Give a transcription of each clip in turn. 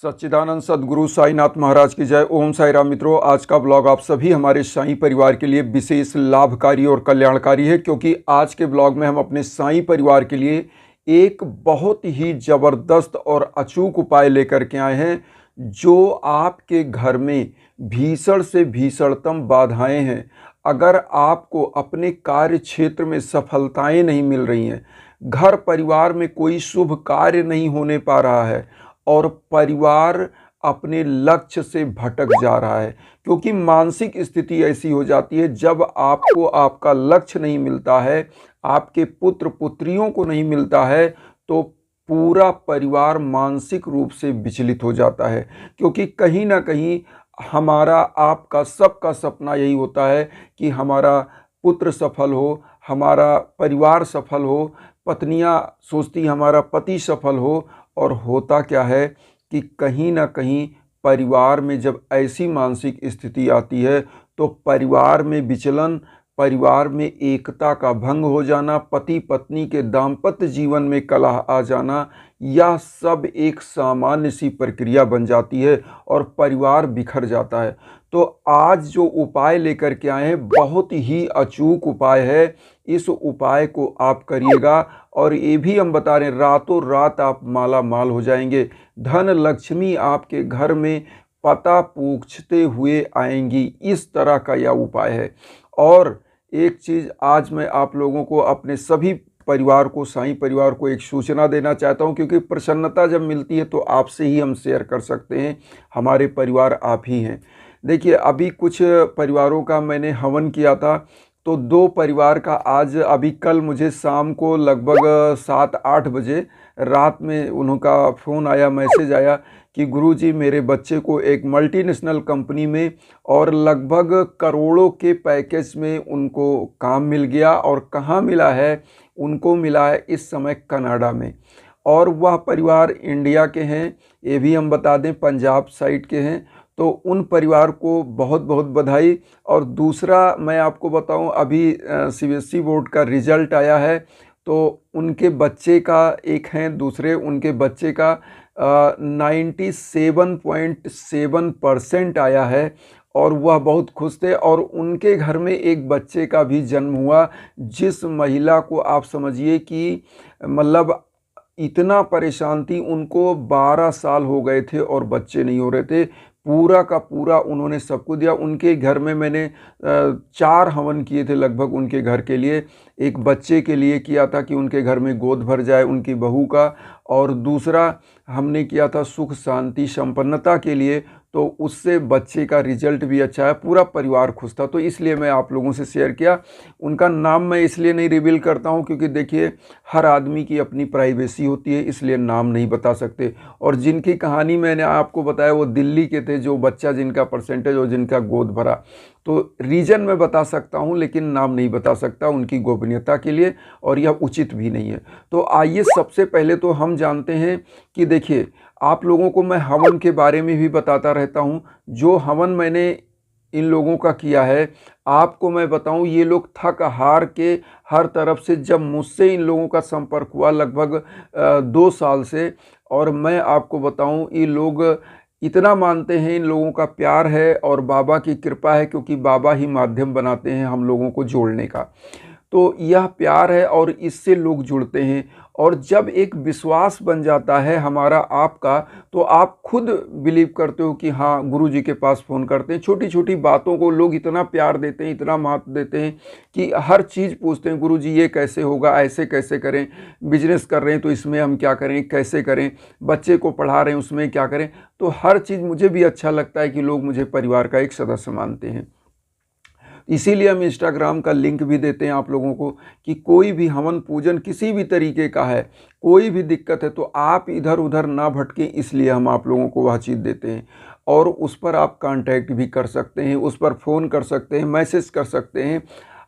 सच्चिदानंद सद्गुरु साईनाथ महाराज की जय। ओम साई राम। मित्रों, आज का ब्लॉग आप सभी हमारे साईं परिवार के लिए विशेष लाभकारी और कल्याणकारी है, क्योंकि आज के ब्लॉग में हम अपने साईं परिवार के लिए एक बहुत ही ज़बरदस्त और अचूक उपाय लेकर के आए हैं, जो आपके घर में भीषण से भीषणतम बाधाएं हैं। अगर आपको अपने कार्य क्षेत्र में सफलताएं नहीं मिल रही हैं, घर परिवार में कोई शुभ कार्य नहीं होने पा रहा है और परिवार अपने लक्ष्य से भटक जा रहा है, क्योंकि मानसिक स्थिति ऐसी हो जाती है जब आपको आपका लक्ष्य नहीं मिलता है, आपके पुत्र पुत्रियों को नहीं मिलता है, तो पूरा परिवार मानसिक रूप से विचलित हो जाता है। क्योंकि कहीं ना कहीं हमारा आपका सबका सपना यही होता है कि हमारा पुत्र सफल हो, हमारा परिवार सफल हो, पत्नियां सोचती हमारा पति सफल हो। और होता क्या है कि कहीं ना कहीं परिवार में जब ऐसी मानसिक स्थिति आती है तो परिवार में विचलन, परिवार में एकता का भंग हो जाना, पति पत्नी के दाम्पत्य जीवन में कलह आ जाना, यह सब एक सामान्य सी प्रक्रिया बन जाती है और परिवार बिखर जाता है। तो आज जो उपाय लेकर के आए हैं बहुत ही अचूक उपाय है। इस उपाय को आप करिएगा और ये भी हम बता रहे हैं, रातों रात आप माला माल हो जाएंगे। धन लक्ष्मी आपके घर में पता पूछते हुए आएंगी। इस तरह का यह उपाय है। और एक चीज़ आज मैं आप लोगों को, अपने सभी परिवार को, साईं परिवार को एक सूचना देना चाहता हूं, क्योंकि प्रसन्नता जब मिलती है तो आपसे ही हम शेयर कर सकते हैं। हमारे परिवार आप ही हैं। देखिए, अभी कुछ परिवारों का मैंने हवन किया था, तो 2 परिवार का आज अभी कल मुझे शाम को लगभग 7-8 बजे रात में उनका फ़ोन आया, मैसेज आया कि गुरुजी मेरे बच्चे को एक मल्टीनेशनल कंपनी में और लगभग करोड़ों के पैकेज में उनको काम मिल गया। और कहाँ मिला है? उनको मिला है इस समय कनाडा में। और वह परिवार इंडिया के हैं, ये भी हम बता दें पंजाब साइड के हैं। तो उन परिवार को बहुत बहुत बधाई। और दूसरा मैं आपको बताऊं, अभी सीबीएसई बोर्ड का रिज़ल्ट आया है, तो उनके बच्चे का एक हैं, दूसरे उनके बच्चे का 97.7% आया है और वह बहुत खुश थे। और उनके घर में एक बच्चे का भी जन्म हुआ, जिस महिला को आप समझिए कि मतलब इतना परेशान थी, उनको 12 साल हो गए थे और बच्चे नहीं हो रहे थे। पूरा का पूरा उन्होंने सबको दिया। उनके घर में मैंने 4 हवन किए थे लगभग उनके घर के लिए। एक बच्चे के लिए किया था कि उनके घर में गोद भर जाए उनकी बहू का, और दूसरा हमने किया था सुख शांति संपन्नता के लिए, तो उससे बच्चे का रिजल्ट भी अच्छा है, पूरा परिवार खुश था। तो इसलिए मैं आप लोगों से शेयर किया। उनका नाम मैं इसलिए नहीं रिवील करता हूं, क्योंकि देखिए हर आदमी की अपनी प्राइवेसी होती है, इसलिए नाम नहीं बता सकते। और जिनकी कहानी मैंने आपको बताया वो दिल्ली के थे, जो बच्चा जिनका परसेंटेज और जिनका गोद भरा। तो रीजन मैं बता सकता हूं, लेकिन नाम नहीं बता सकता उनकी गोपनीयता के लिए, और यह उचित भी नहीं है। तो आइए सबसे पहले तो हम जानते हैं कि देखिए, आप लोगों को मैं हवन के बारे में भी बताता रहता हूं। जो हवन मैंने इन लोगों का किया है, आपको मैं बताऊं, ये लोग थक हार के हर तरफ से, जब मुझसे इन लोगों का संपर्क हुआ लगभग 2 साल से, और मैं आपको बताऊं ये लोग इतना मानते हैं, इन लोगों का प्यार है और बाबा की कृपा है, क्योंकि बाबा ही माध्यम बनाते हैं हम लोगों को जोड़ने का। तो यह प्यार है और इससे लोग जुड़ते हैं। और जब एक विश्वास बन जाता है हमारा आपका, तो आप खुद बिलीव करते हो कि हाँ, गुरु जी के पास फ़ोन करते हैं। छोटी छोटी बातों को लोग इतना प्यार देते हैं, इतना महत्व देते हैं कि हर चीज़ पूछते हैं, गुरु जी ये कैसे होगा, ऐसे कैसे करें, बिजनेस कर रहे हैं तो इसमें हम क्या करें, कैसे करें, बच्चे को पढ़ा रहे हैं उसमें क्या करें। तो हर चीज़ मुझे भी अच्छा लगता है कि लोग मुझे परिवार का एक सदस्य मानते हैं। इसीलिए हम इंस्टाग्राम का लिंक भी देते हैं आप लोगों को कि कोई भी हवन पूजन किसी भी तरीके का है, कोई भी दिक्कत है, तो आप इधर उधर ना भटकें, इसलिए हम आप लोगों को वह चीज़ देते हैं। और उस पर आप कांटेक्ट भी कर सकते हैं, उस पर फ़ोन कर सकते हैं, मैसेज कर सकते हैं।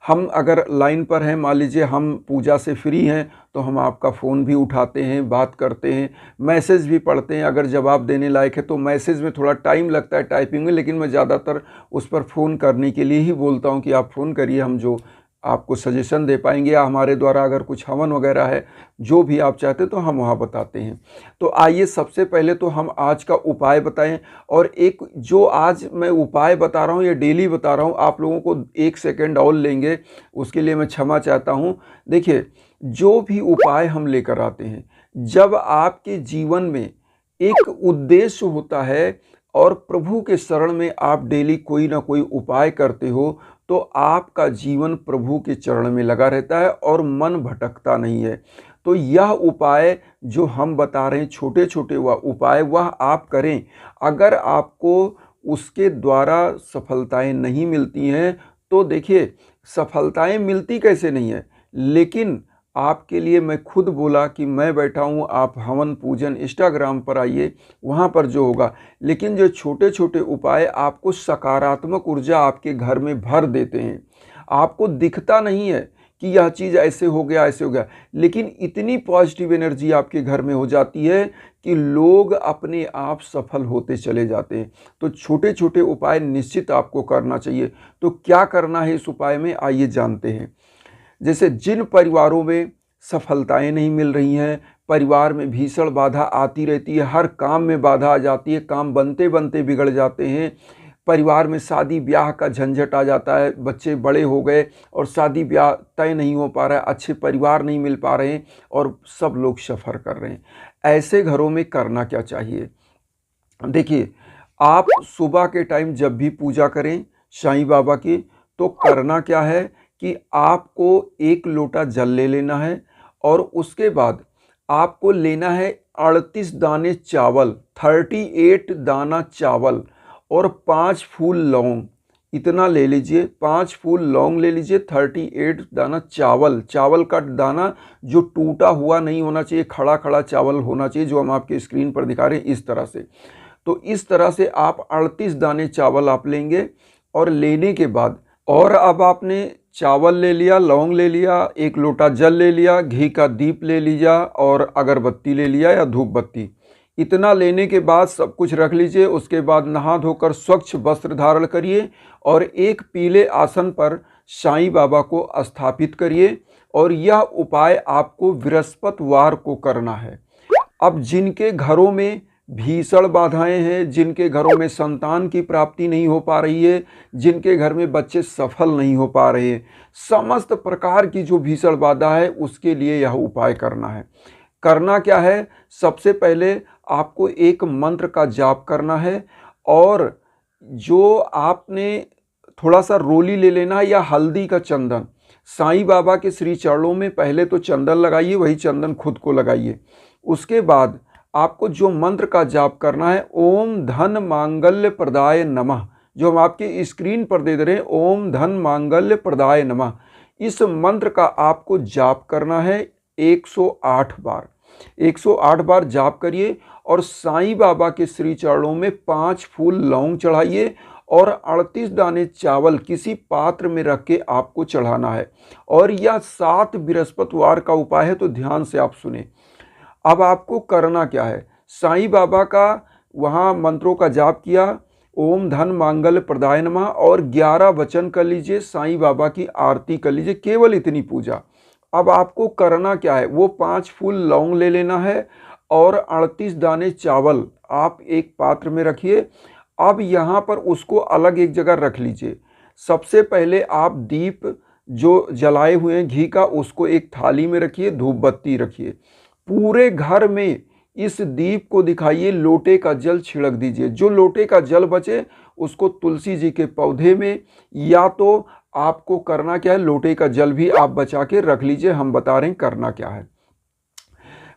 हम अगर लाइन पर हैं, मान लीजिए हम पूजा से फ्री हैं, तो हम आपका फ़ोन भी उठाते हैं, बात करते हैं, मैसेज भी पढ़ते हैं। अगर जवाब देने लायक है तो मैसेज में थोड़ा टाइम लगता है टाइपिंग में, लेकिन मैं ज़्यादातर उस पर फ़ोन करने के लिए ही बोलता हूं कि आप फ़ोन करिए, हम जो आपको सजेशन दे पाएंगे, या हमारे द्वारा अगर कुछ हवन वगैरह है, जो भी आप चाहते तो हम वहाँ बताते हैं। तो आइए सबसे पहले तो हम आज का उपाय बताएं। और एक जो आज मैं उपाय बता रहा हूँ, ये डेली बता रहा हूँ, आप लोगों को 1 सेकेंड और लेंगे, उसके लिए मैं क्षमा चाहता हूँ। देखिए, जो भी उपाय हम लेकर आते हैं, जब आपके जीवन में एक उद्देश्य होता है और प्रभु के शरण में आप डेली कोई ना कोई उपाय करते हो, तो आपका जीवन प्रभु के चरण में लगा रहता है और मन भटकता नहीं है। तो यह उपाय जो हम बता रहे हैं, छोटे छोटे वह उपाय, वह आप करें। अगर आपको उसके द्वारा सफलताएं नहीं मिलती हैं, तो देखिए, सफलताएं मिलती कैसे नहीं है, लेकिन आपके लिए मैं खुद बोला कि मैं बैठा हूँ, आप हवन पूजन इंस्टाग्राम पर आइए, वहाँ पर जो होगा। लेकिन जो छोटे छोटे उपाय आपको सकारात्मक ऊर्जा आपके घर में भर देते हैं। आपको दिखता नहीं है कि यह चीज़ ऐसे हो गया, ऐसे हो गया, लेकिन इतनी पॉजिटिव एनर्जी आपके घर में हो जाती है कि लोग अपने आप सफल होते चले जाते हैं। तो छोटे छोटे उपाय निश्चित आपको करना चाहिए। तो क्या करना है इस उपाय में, आइए जानते हैं। जैसे जिन परिवारों में सफलताएं नहीं मिल रही हैं, परिवार में भीषण बाधा आती रहती है, हर काम में बाधा आ जाती है, काम बनते बनते बिगड़ जाते हैं, परिवार में शादी ब्याह का झंझट आ जाता है, बच्चे बड़े हो गए और शादी ब्याह तय नहीं हो पा रहा है, अच्छे परिवार नहीं मिल पा रहे हैं और सब लोग सफ़र कर रहे हैं। ऐसे घरों में करना क्या चाहिए? देखिए, आप सुबह के टाइम जब भी पूजा करें साईं बाबा की, तो करना क्या है कि आपको 1 लोटा जल ले लेना है और उसके बाद आपको लेना है 38 दाने चावल, 38 दाना चावल और 5 फूल लौंग, इतना ले लीजिए। 5 फूल लौंग ले लीजिए, 38 दाना चावल, चावल का दाना जो टूटा हुआ नहीं होना चाहिए, खड़ा खड़ा चावल होना चाहिए, जो हम आपके स्क्रीन पर दिखा रहे हैं इस तरह से। तो इस तरह से आप 38 दाने चावल आप लेंगे और लेने के बाद, और अब आपने चावल ले लिया, लौंग ले लिया, 1 लोटा जल ले लिया, घी का दीप ले लिया और अगरबत्ती ले लिया या धूप बत्ती। इतना लेने के बाद सब कुछ रख लीजिए। उसके बाद नहा धोकर स्वच्छ वस्त्र धारण करिए और एक पीले आसन पर साईं बाबा को स्थापित करिए। और यह उपाय आपको बृहस्पतिवार को करना है। अब जिनके घरों में भीषण बाधाएं हैं, जिनके घरों में संतान की प्राप्ति नहीं हो पा रही है, जिनके घर में बच्चे सफल नहीं हो पा रहे हैं, समस्त प्रकार की जो भीषण बाधा है, उसके लिए यह उपाय करना है। करना क्या है? सबसे पहले आपको एक मंत्र का जाप करना है और जो आपने थोड़ा सा रोली ले लेना है या हल्दी का चंदन। साईं बाबा के श्री चरणों में पहले तो चंदन लगाइए, वही चंदन खुद को लगाइए। उसके बाद आपको जो मंत्र का जाप करना है, ओम धन मांगल्य प्रदाय नमः, जो हम आपके स्क्रीन पर दे रहे हैं, ओम धन मांगल्य प्रदाय नमः, इस मंत्र का आपको जाप करना है 108 बार। 108 बार जाप करिए और साईं बाबा के श्री चरणों में 5 फूल लौंग चढ़ाइए और 38 दाने चावल किसी पात्र में रख के आपको चढ़ाना है। और यह 7 बृहस्पतिवार का उपाय है, तो ध्यान से आप सुने। अब आपको करना क्या है? साईं बाबा का वहाँ मंत्रों का जाप किया, ओम धन मांगल्य प्रदाय नमः, और 11 वचन कर लीजिए, साईं बाबा की आरती कर लीजिए, केवल इतनी पूजा। अब आपको करना क्या है? वो 5 फूल लौंग ले लेना है और 38 दाने चावल आप एक पात्र में रखिए। अब यहाँ पर उसको अलग एक जगह रख लीजिए। सबसे पहले आप दीप जो जलाए हुए हैं घी का, उसको एक थाली में रखिए, धूप बत्ती रखिए। पूरे घर में इस दीप को दिखाइए, लोटे का जल छिड़क दीजिए। जो लोटे का जल बचे उसको तुलसी जी के पौधे में, या तो आपको करना क्या है, लोटे का जल भी आप बचा के रख लीजिए। हम बता रहे हैं करना क्या है।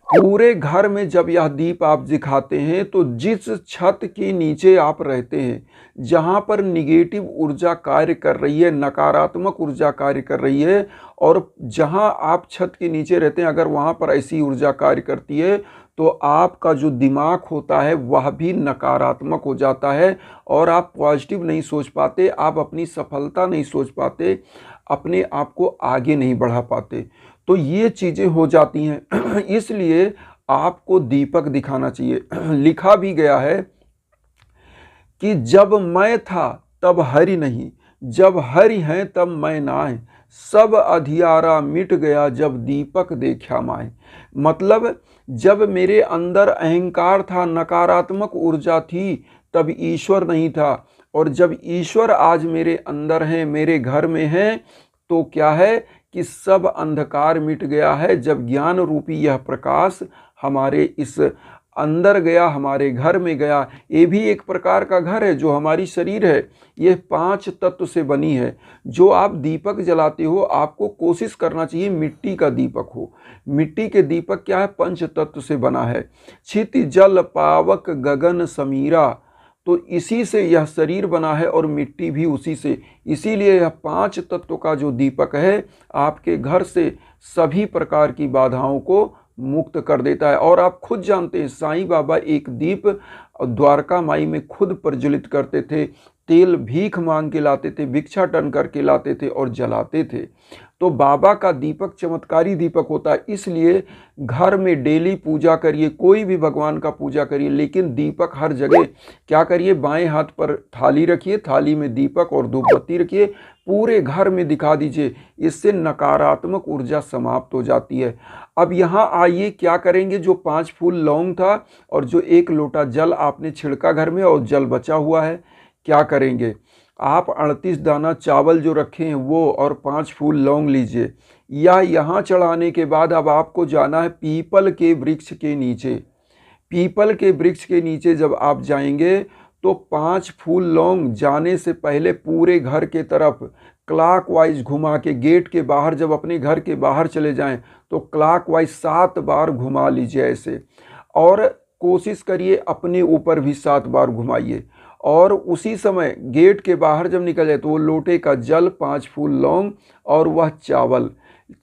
पूरे घर में जब यह दीप आप दिखाते हैं, तो जिस छत के नीचे आप रहते हैं, जहां पर निगेटिव ऊर्जा कार्य कर रही है, नकारात्मक ऊर्जा कार्य कर रही है, और जहां आप छत के नीचे रहते हैं, अगर वहां पर ऐसी ऊर्जा कार्य करती है, तो आपका जो दिमाग होता है वह भी नकारात्मक हो जाता है और आप पॉजिटिव नहीं सोच पाते, आप अपनी सफलता नहीं सोच पाते, अपने आप को आगे नहीं बढ़ा पाते। तो ये चीज़ें हो जाती हैं। इसलिए आपको दीपक दिखाना चाहिए। लिखा भी गया है कि जब मैं था तब हरि नहीं, जब हरि हैं तब मैं ना है। सब अधियारा मिट गया जब दीपक देखा माए। मतलब जब मेरे अंदर अहंकार था, नकारात्मक ऊर्जा थी, तब ईश्वर नहीं था। और जब ईश्वर आज मेरे अंदर हैं, मेरे घर में हैं, तो क्या है कि सब अंधकार मिट गया है। जब ज्ञान रूपी यह प्रकाश हमारे इस अंदर गया, हमारे घर में गया। ये भी एक प्रकार का घर है जो हमारी शरीर है, ये 5 तत्व से बनी है। जो आप दीपक जलाते हो, आपको कोशिश करना चाहिए मिट्टी का दीपक हो। मिट्टी के दीपक क्या है? 5 तत्व से बना है। क्षिति जल पावक गगन समीरा, तो इसी से यह शरीर बना है और मिट्टी भी उसी से। इसीलिए यह 5 तत्व का जो दीपक है, आपके घर से सभी प्रकार की बाधाओं को मुक्त कर देता है। और आप खुद जानते हैं, साईं बाबा एक दीप द्वारका माई में खुद प्रज्वलित करते थे। तेल भीख मांग के लाते थे, भिक्षाटन करके लाते थे और जलाते थे। तो बाबा का दीपक चमत्कारी दीपक होता है। इसलिए घर में डेली पूजा करिए, कोई भी भगवान का पूजा करिए, लेकिन दीपक हर जगह क्या करिए? बाएं हाथ पर थाली रखिए, थाली में दीपक और धूप बत्ती रखिए, पूरे घर में दिखा दीजिए। इससे नकारात्मक ऊर्जा समाप्त हो जाती है। अब यहाँ आइए, क्या करेंगे? जो 5 फूल लौंग था और जो 1 लोटा जल आपने छिड़का घर में और जल बचा हुआ है, क्या करेंगे? आप 38 दाना चावल जो रखे हैं वो और 5 फूल लौंग लीजिए। या यहाँ चढ़ाने के बाद अब आपको जाना है पीपल के वृक्ष के नीचे। पीपल के वृक्ष के नीचे जब आप जाएंगे तो 5 फूल लौंग जाने से पहले पूरे घर के तरफ क्लॉकवाइज घुमा के, गेट के बाहर जब अपने घर के बाहर चले जाएं तो क्लॉकवाइज 7 बार घुमा लीजिए ऐसे। और कोशिश करिए अपने ऊपर भी 7 बार घुमाइए। और उसी समय गेट के बाहर जब निकल जाए तो वो लोटे का जल, 5 फूल लौंग और वह चावल।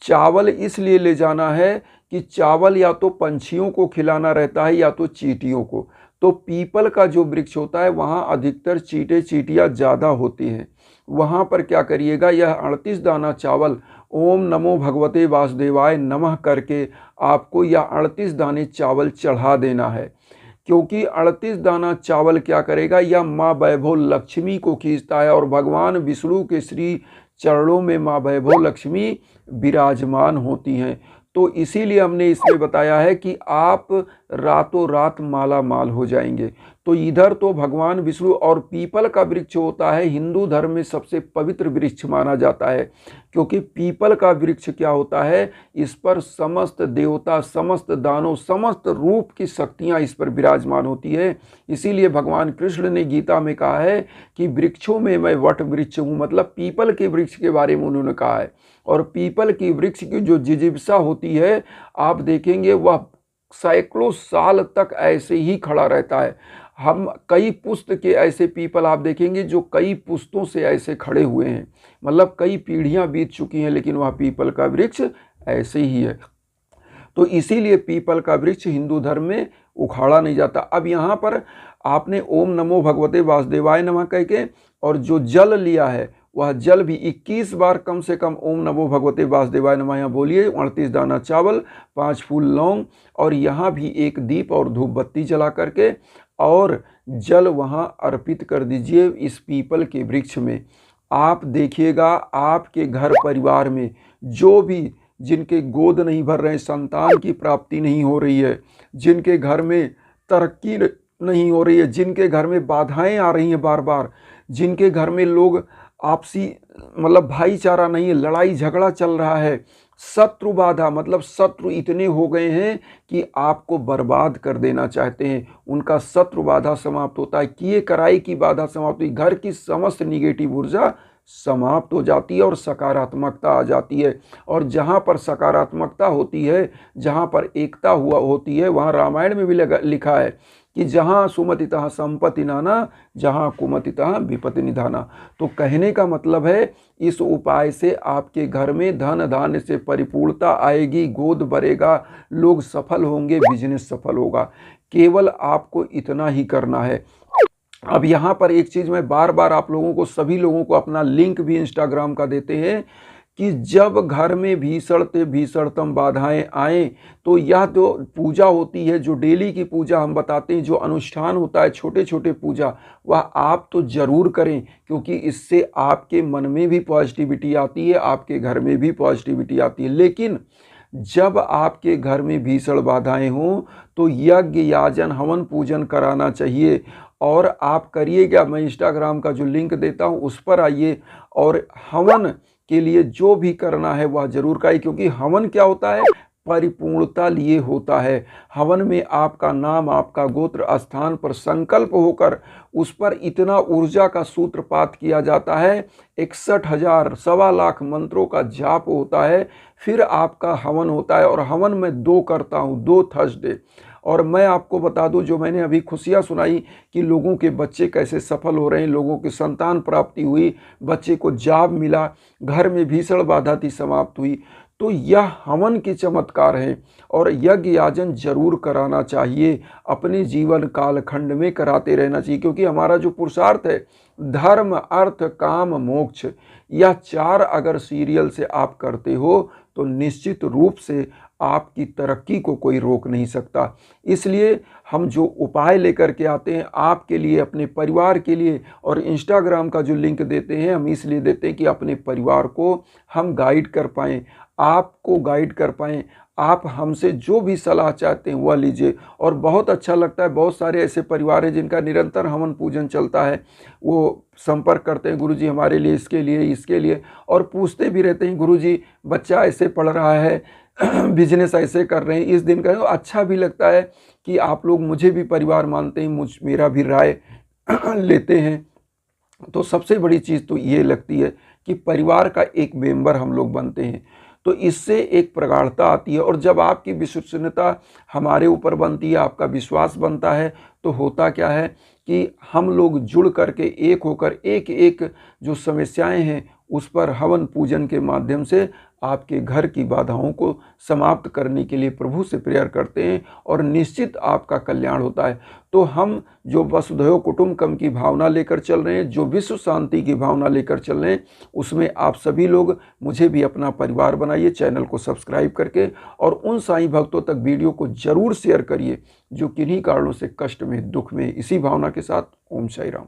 चावल इसलिए ले जाना है कि चावल या तो पंछियों को खिलाना रहता है या तो चींटियों को। तो पीपल का जो वृक्ष होता है वहाँ अधिकतर चींटे चींटियाँ ज़्यादा होती हैं। वहाँ पर क्या करिएगा? यह 38 दाना चावल ओम नमो भगवते वासुदेवाय नमः करके आपको यह 38 दाने चावल चढ़ा देना है। क्योंकि 38 दाना चावल क्या करेगा? यह माँ वैभव लक्ष्मी को खींचता है और भगवान विष्णु के श्री चरणों में माँ वैभव लक्ष्मी विराजमान होती हैं। तो इसीलिए हमने इसमें बताया है कि आप रातों रात माला माल हो जाएंगे। तो इधर तो भगवान विष्णु, और पीपल का वृक्ष होता है हिंदू धर्म में सबसे पवित्र वृक्ष माना जाता है। क्योंकि पीपल का वृक्ष क्या होता है? इस पर समस्त देवता, समस्त दानव, समस्त रूप की शक्तियाँ इस पर विराजमान होती है। इसीलिए भगवान कृष्ण ने गीता में कहा है कि वृक्षों में मैं वट वृक्ष हूँ, मतलब पीपल के वृक्ष के बारे में उन्होंने कहा है। और पीपल की वृक्ष की जो जिजीविषा होती है, आप देखेंगे वह सैकड़ों साल तक ऐसे ही खड़ा रहता है। हम कई पुस्त के ऐसे पीपल आप देखेंगे जो कई पुस्तों से ऐसे खड़े हुए हैं, मतलब कई पीढ़ियां बीत चुकी हैं, लेकिन वह पीपल का वृक्ष ऐसे ही है। तो इसीलिए पीपल का वृक्ष हिंदू धर्म में उखाड़ा नहीं जाता। अब यहाँ पर आपने ओम नमो भगवते वासुदेवाय नमः कह के, और जो जल लिया है वह जल भी 21 बार कम से कम ओम नमो भगवते वासुदेवाय नमः यहाँ बोलिए। 38 दाना चावल, 5 फूल लौंग, और यहाँ भी एक दीप और धूप बत्ती जला करके और जल वहाँ अर्पित कर दीजिए इस पीपल के वृक्ष में। आप देखिएगा आपके घर परिवार में जो भी, जिनके गोद नहीं भर रहे, संतान की प्राप्ति नहीं हो रही है, जिनके घर में तरक्की नहीं हो रही है, जिनके घर में बाधाएं आ रही हैं बार बार, जिनके घर में लोग आपसी मतलब भाईचारा नहीं है, लड़ाई झगड़ा चल रहा है, शत्रु बाधा, मतलब शत्रु इतने हो गए हैं कि आपको बर्बाद कर देना चाहते हैं, उनका शत्रु बाधा समाप्त होता है, किए कराई की बाधा समाप्त हुई, घर की समस्त निगेटिव ऊर्जा समाप्त हो जाती है और सकारात्मकता आ जाती है। और जहाँ पर सकारात्मकता होती है, जहाँ पर एकता हुआ होती है, वहाँ रामायण में भी लिखा है कि जहाँ सुमति तहाँ संपत्ति नाना, जहाँ कुमति तहाँ विपत्ति निधाना। तो कहने का मतलब है इस उपाय से आपके घर में धन धान्य से परिपूर्णता आएगी, गोद भरेगा, लोग सफल होंगे, बिजनेस सफल होगा। केवल आपको इतना ही करना है। अब यहाँ पर एक चीज़ मैं बार बार आप लोगों को, सभी लोगों को अपना लिंक भी इंस्टाग्राम का देते हैं कि जब घर में भीषण ते भीषणतम बाधाएं आए, तो यह जो पूजा होती है, जो डेली की पूजा हम बताते हैं, जो अनुष्ठान होता है, छोटे छोटे पूजा, वह आप तो ज़रूर करें, क्योंकि इससे आपके मन में भी पॉजिटिविटी आती है, आपके घर में भी पॉजिटिविटी आती है। लेकिन जब आपके घर में भीषण बाधाएं हों तो यज्ञ याजन हवन पूजन कराना चाहिए। और आप करिएगा, मैं इंस्टाग्राम का जो लिंक देता हूं उस पर आइए और हवन के लिए जो भी करना है वह जरूर करिए, क्योंकि हवन क्या होता है, परिपूर्णता लिए होता है। हवन में आपका नाम, आपका गोत्र, स्थान पर संकल्प होकर उस पर इतना ऊर्जा का सूत्रपात किया जाता है, 61,000 सवा लाख मंत्रों का जाप होता है, फिर आपका हवन होता है। और हवन में 2 करता हूँ, 2 थर्सडे। और मैं आपको बता दूं, जो मैंने अभी खुशियां सुनाई कि लोगों के बच्चे कैसे सफल हो रहे हैं, लोगों की संतान प्राप्ति हुई, बच्चे को जॉब मिला, घर में भीषण बाधा थी समाप्त हुई, तो यह हवन के चमत्कार हैं। और यज्ञ याजन जरूर कराना चाहिए, अपने जीवन कालखंड में कराते रहना चाहिए, क्योंकि हमारा जो पुरुषार्थ है, धर्म अर्थ काम मोक्ष, यह 4 अगर सीरियल से आप करते हो तो निश्चित रूप से आपकी तरक्की को कोई रोक नहीं सकता। इसलिए हम जो उपाय लेकर के आते हैं आपके लिए, अपने परिवार के लिए, और इंस्टाग्राम का जो लिंक देते हैं हम इसलिए देते हैं कि अपने परिवार को हम गाइड कर पाएँ, आपको गाइड कर पाएँ। आप हमसे जो भी सलाह चाहते हैं वह लीजिए। और बहुत अच्छा लगता है, बहुत सारे ऐसे परिवार हैं जिनका निरंतर हवन पूजन चलता है, वो संपर्क करते हैं, गुरुजी हमारे लिए, इसके लिए, इसके लिए, और पूछते भी रहते हैं, गुरुजी बच्चा ऐसे पढ़ रहा है, बिजनेस ऐसे कर रहे हैं, इस दिन का। अच्छा भी लगता है कि आप लोग मुझे भी परिवार मानते हैं, मेरा भी राय लेते हैं। तो सबसे बड़ी चीज़ तो ये लगती है कि परिवार का एक मेंबर हम लोग बनते हैं, तो इससे एक प्रगाढ़ता आती है। और जब आपकी विश्वसनीयता हमारे ऊपर बनती है, आपका विश्वास बनता है, तो होता क्या है कि हम लोग जुड़ करके एक होकर एक एक जो समस्याएं हैं उस पर हवन पूजन के माध्यम से आपके घर की बाधाओं को समाप्त करने के लिए प्रभु से प्रेयर करते हैं, और निश्चित आपका कल्याण होता है। तो हम जो वसुधैव कुटुंबकम की भावना लेकर चल रहे हैं, जो विश्व शांति की भावना लेकर चल रहे हैं, उसमें आप सभी लोग मुझे भी अपना परिवार बनाइए, चैनल को सब्सक्राइब करके, और उन साईं भक्तों तक वीडियो को जरूर शेयर करिए जो किन्हीं कारणों से कष्ट में, दुख में। इसी भावना के साथ ओम साई राम।